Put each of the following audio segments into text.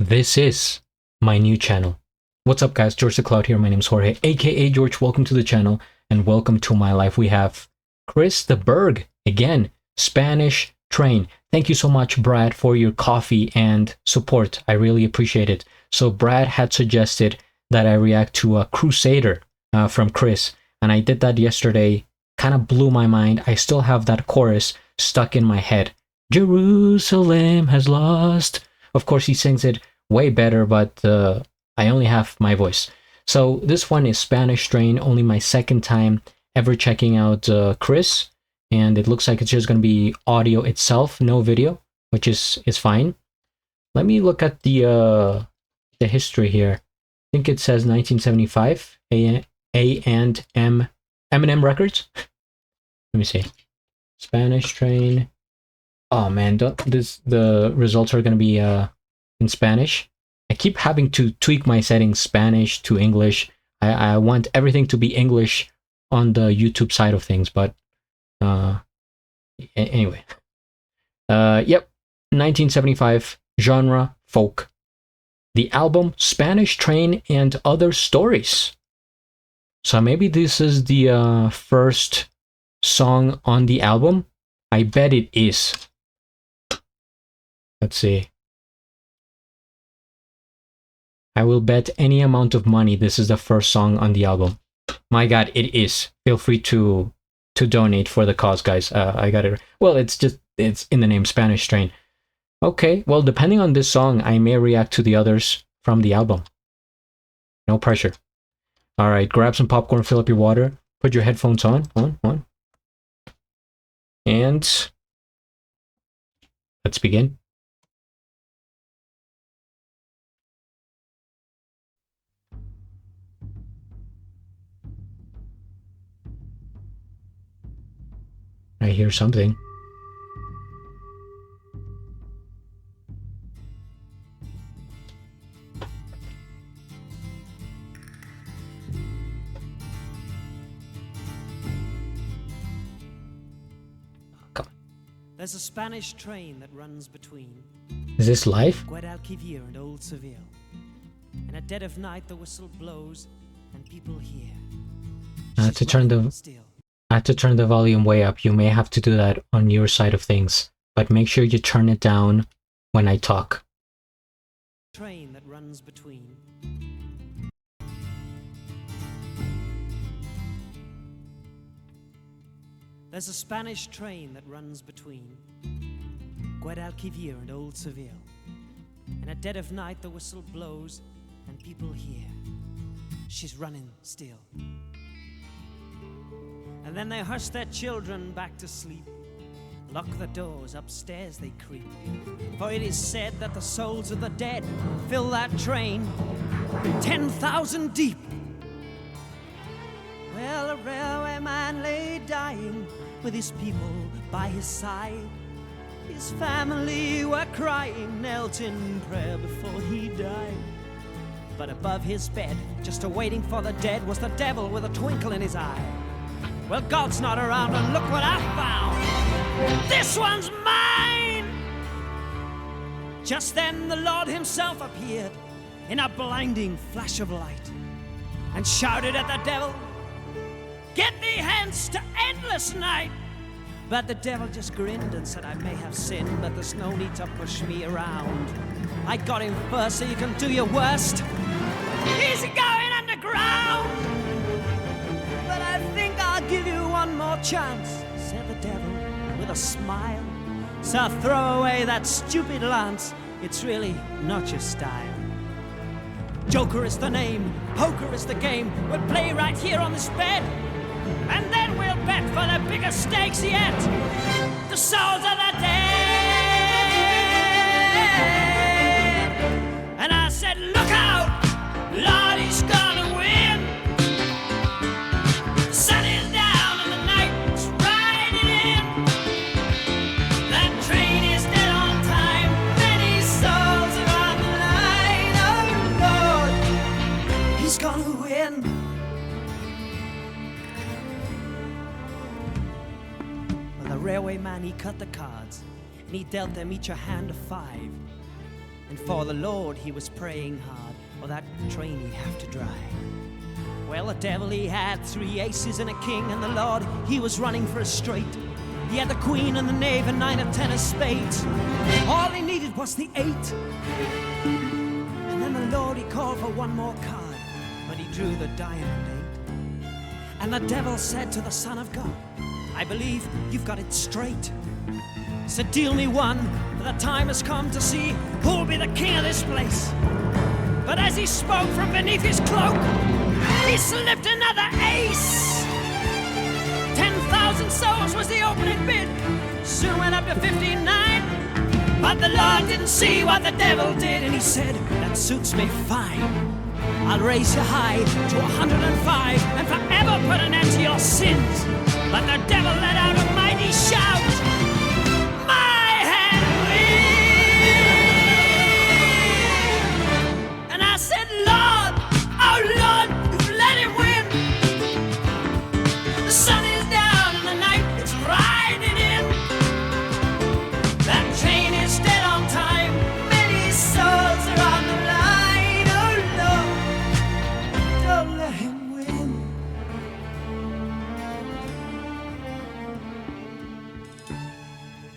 this is my new channel. What's up, guys? GeorgeTheCloud here. My name's Jorge, aka George. Welcome to the channel and welcome to my life. We have Chris the Burgh again, Spanish Train. Thank you so much, Brad, for your coffee and support. I really appreciate it. So Brad had suggested that I react to a Crusader from Chris, and I did that yesterday. Kind of blew my mind. I still have that chorus stuck in my head. Jerusalem has lost. Of course, he sings it way better, but I only have my voice. So this one is Spanish Train, only my second time ever checking out Chris, and it looks like it's just going to be audio itself, no video, which is fine. Let me look at the history here. I think it says 1975, A&M Eminem Records. Let me see. Spanish Train. Oh man, the results are going to be in Spanish. I keep having to tweak my settings Spanish to English. I want everything to be English on the YouTube side of things, but anyway. Yep, 1975, genre folk. The album Spanish Train and Other Stories. So maybe this is the first song on the album. I bet it is. Let's see. I will bet any amount of money this is the first song on the album. My god, it is. Feel free to donate for the cause, guys. I got it. Well, it's in the name, Spanish Train. Okay, well, depending on this song, I may react to the others from the album. No pressure. All right, grab some popcorn, fill up your water, put your headphones on. And let's begin. I hear something. Come on. There's a Spanish train that runs between Is this live? Guadalquivir and Old Seville. And at dead of night the whistle blows and people hear. I had to turn the volume way up. You may have to do that on your side of things, but make sure you turn it down when I talk. Train that runs between. There's a Spanish train that runs between Guadalquivir and Old Seville. And at dead of night the whistle blows and people hear. She's running still. And then they hush their children back to sleep. Lock the doors, upstairs they creep. For it is said that the souls of the dead fill that train 10,000 deep. Well, a railway man lay dying with his people by his side. His family were crying, knelt in prayer before he died. But above his bed, just awaiting for the dead, was the devil with a twinkle in his eye. Well, God's not around, and look what I found. This one's mine! Just then the Lord himself appeared in a blinding flash of light and shouted at the devil, "Get thee hence to endless night!" But the devil just grinned and said, "I may have sinned, but there's no need to push me around. I got him first, so you can do your worst. Easy going underground! But I think I'll give you one more chance," said the devil with a smile. "So throw away that stupid lance, it's really not your style. Joker is the name, poker is the game. We'll play right here on this bed, and then we'll bet for the biggest stakes yet, the souls of the dead." And I said, "Look out, Lord, he's gonna win. The sun is down and the night's riding in. That train is dead on time, many souls are on the line. Oh Lord, he's gonna win." Well, the railway man, he cut the cards, and he dealt them each a hand of 5. And for the Lord he was praying hard, or that train he'd have to drive. Well, the devil, he had 3 aces and a king, and the Lord, he was running for a straight. He had the queen and the knave and 9 or 10 of spades. All he needed was the 8. And then the Lord, he called for one more card, but he drew the diamond 8. And the devil said to the Son of God, I believe you've got it straight. He said, deal me one, for the time has come to see who'll be the king of this place. But as he spoke from beneath his cloak, he slipped another ace. 10,000 souls was the opening bid, soon went up to 59. But the Lord didn't see what the devil did, and he said, that suits me fine. I'll raise you high to 105 and forever put an end to your sins. But the devil let out a mighty shout, my hand wins. And I said, Lord, oh Lord, you've let him win. The sun is down and the night is riding in. That train is dead on time, many souls are on the line. Oh Lord, don't let him win.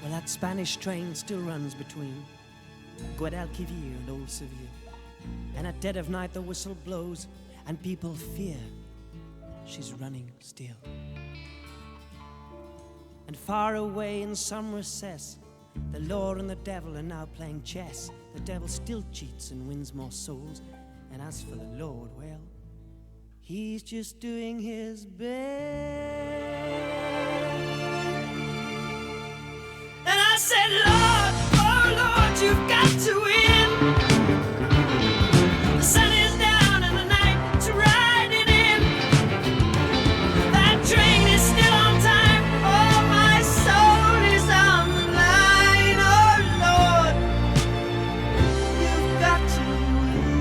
Well, that Spanish train still runs between Guadalquivir and Old Seville. And at dead of night the whistle blows, and people fear she's running still. And far away in some recess, the Lord and the devil are now playing chess. The devil still cheats and wins more souls, and as for the Lord, well, he's just doing his best. And I said, Lord, oh Lord, you've got to win. The sun is down and the night's riding in. That train is still on time. Oh, my soul is on the line. Oh, Lord, you've got to win.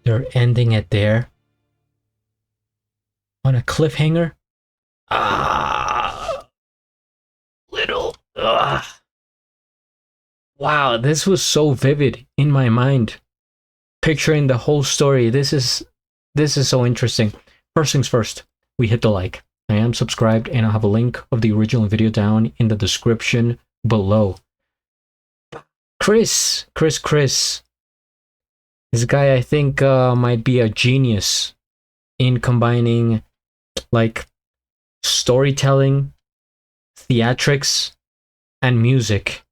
They're ending it there on a cliffhanger. Wow, this was so vivid in my mind, picturing the whole story. This is so interesting. First things first, we hit the like. I am subscribed, and I'll have a link of the original video down in the description below. Chris, this guy, I think, might be a genius in combining like storytelling, theatrics, and music,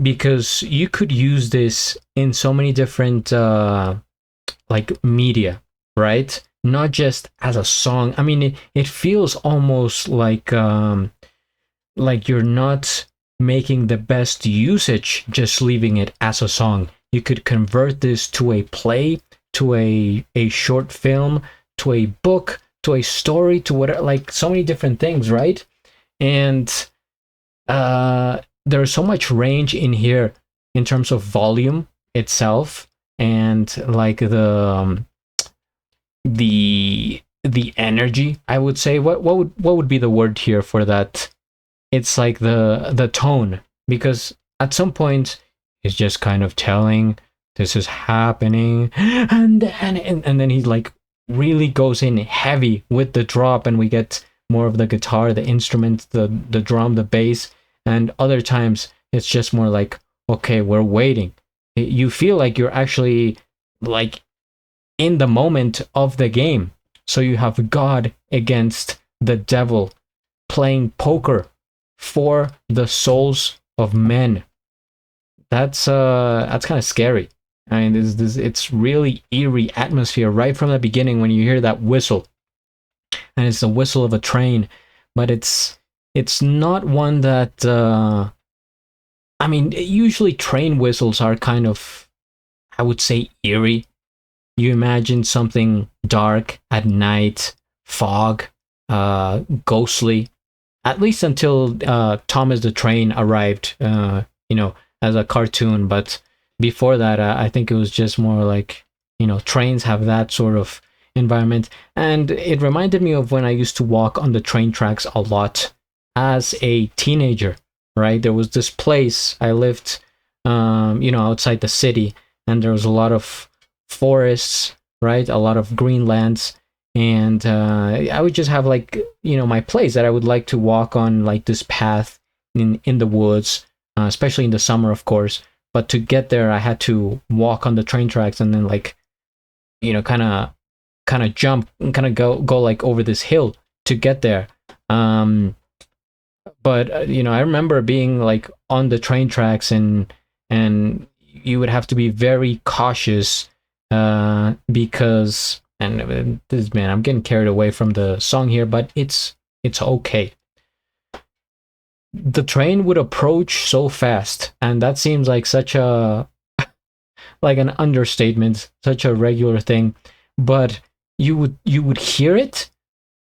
because you could use this in so many different like media, right? Not just as a song. I mean, it feels almost like you're not making the best usage just leaving it as a song. You could convert this to a play, to a short film, to a book, to a story, to whatever, like so many different things, right? And there's so much range in here in terms of volume itself, and like the energy, I would say. What would be the word here for that? It's like the tone, because at some point it's just kind of telling this is happening, and then he like really goes in heavy with the drop, and we get more of the guitar, the instruments, the drum, the bass. And other times it's just more like, okay, we're waiting. You feel like you're actually like in the moment of the game. So you have God against the devil playing poker for the souls of men. That's kind of scary. I mean, it's really eerie atmosphere right from the beginning when you hear that whistle, and it's the whistle of a train, but it's not one that I mean, usually train whistles are kind of, I would say, eerie. You imagine something dark at night, fog, ghostly, at least until Thomas the Train arrived, as a cartoon. But before that, I think it was just more like, trains have that sort of environment. And it reminded me of when I used to walk on the train tracks a lot as a teenager, right? There was this place I lived, outside the city, and there was a lot of forests, right? A lot of green lands. And I would just have like, my place that I would like to walk on, like this path in the woods, especially in the summer, of course. But to get there, I had to walk on the train tracks and then like, kind of jump and kind of go like over this hill to get there. But I remember being like on the train tracks, and you would have to be very cautious because, and this, man, I'm getting carried away from the song here, but it's okay. The train would approach so fast, and that seems like such a like an understatement, such a regular thing, but you would hear it,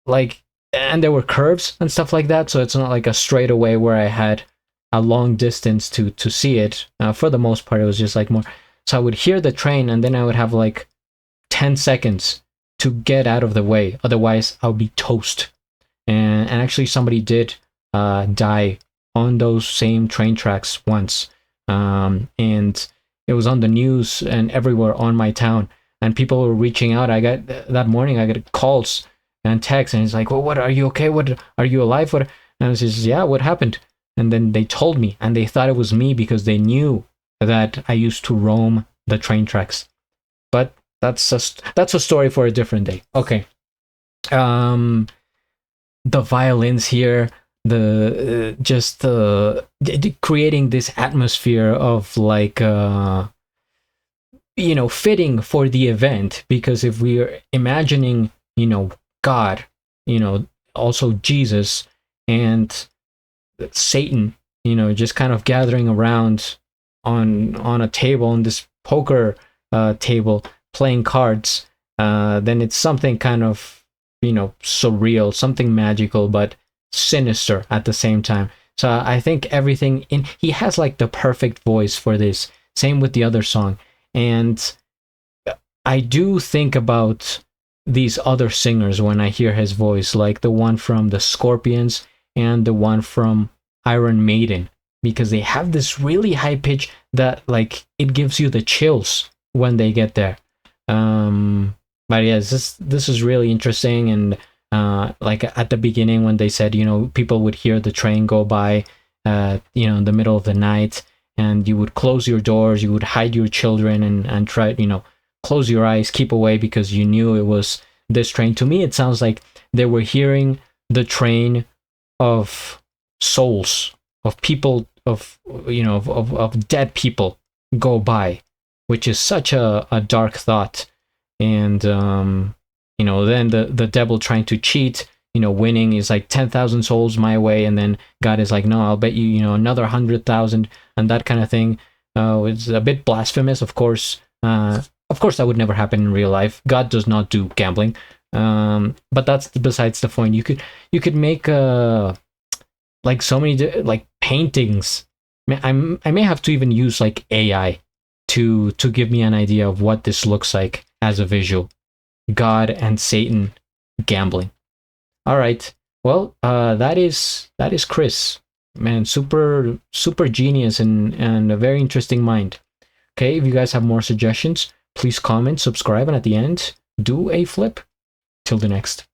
like, and there were curves and stuff like that, so it's not like a straightaway where I had a long distance to see it. For the most part, it was just like more. So I would hear the train, and then I would have like 10 seconds to get out of the way, otherwise I'll be toast. And actually, somebody did die on those same train tracks once, and it was on the news and everywhere on my town, and people were reaching out. I got that morning, I got calls and texts, and it's like, well, what, are you okay? What, are you alive? What? And I was just, yeah, what happened? And then they told me, and they thought it was me because they knew that I used to roam the train tracks. But that's a story for a different day. Okay. The violins here, the creating this atmosphere of like fitting for the event, because if we're imagining God, also Jesus and Satan, just kind of gathering around on a table, on this poker table, playing cards, then it's something kind of surreal, something magical, but sinister at the same time. So I think everything he has like the perfect voice for this. Same with the other song. And I do think about these other singers when I hear his voice, like the one from the Scorpions and the one from Iron Maiden, because they have this really high pitch that like it gives you the chills when they get there. But yeah, this is really interesting. And like at the beginning when they said, people would hear the train go by, in the middle of the night, and you would close your doors, you would hide your children and try, close your eyes, keep away, because you knew it was this train. To me, it sounds like they were hearing the train of souls, of people, of dead people go by, which is such a dark thought. And then the devil trying to cheat, winning is like 10,000 souls my way, and then God is like, no, I'll bet you, another 100,000, and that kind of thing. It's a bit blasphemous, of course. Of course, that would never happen in real life. God does not do gambling. But that's besides the point. You could make like so many like paintings. I may have to even use like AI to give me an idea of what this looks like as a visual. God and Satan gambling. All right. Well, that is Chris. Man, super genius and a very interesting mind. Okay, if you guys have more suggestions, please comment, subscribe, and at the end, do a flip. Till the next.